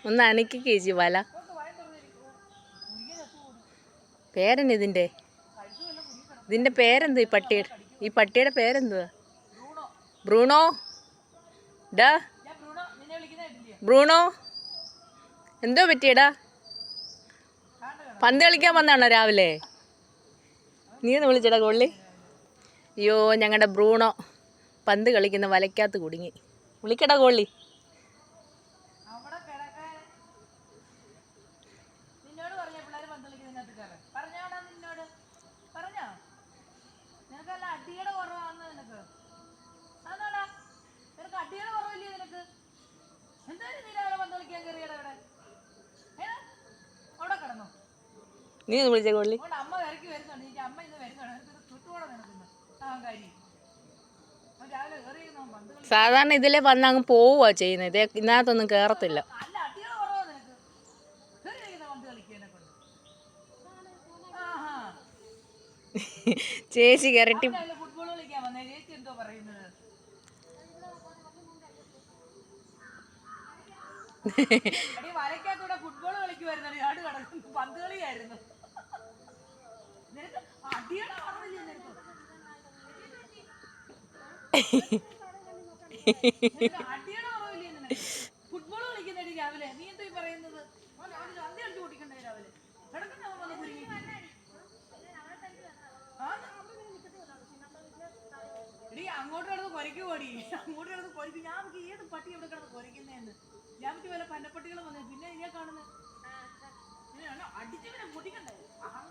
ഒന്ന് അനക്കി ചേച്ചി വല. പേരെന്നെ ഇതിൻ്റെ പേരെന്തു? ഈ പട്ടിയുടെ പേരെന്തുവാ? ബ്രൂണോ. ഡാ ബ്രൂണോ, എന്തോ പറ്റിയടാ? പന്ത് കളിക്കാൻ വന്നാണോ രാവിലെ? നീ ഒന്ന് വിളിച്ചടാ കൊള്ളി. അയ്യോ, ഞങ്ങളുടെ ബ്രൂണോ പന്ത് കളിക്കുന്ന വലയ്ക്കകത്ത് കുടുങ്ങി. വിളിക്കടാ കോള്ളി. നീ ഒന്ന് വിളിച്ചേ കോള്ളി. സാധാരണ ഇതിലെ വന്ന് അങ്ങ് പോവുക ചെയ്യുന്നത്. ഇതിനകത്തൊന്നും കേറത്തില്ല. ചേച്ചി കരട്ടി. ഫുട്ബോൾ കളിക്കുമായിരുന്നു. പന്ത് കളിയായിരുന്നു. ഫുട്ബോൾ കളിക്കുന്നടി രാവിലെ. നീ എന്തോ പറയുന്നത്? രാവിലെ അങ്ങോട്ട് കിടന്ന് കൊരയ്ക്കുപോടി. അങ്ങോട്ട് കിടന്ന് കൊരയ്ക്കും. ഞാൻ ഏത് പട്ടി എവിടെ കിടന്ന് കൊരയ്ക്കുന്നതെന്ന്. ഞാൻ പറ്റി വല്ല പന്നപ്പട്ടികളും വന്നത്. പിന്നെ ഇതിനെ കാണുന്നത് അടിച്ചവനെ പൊട്ടിക്കണ്ടേ.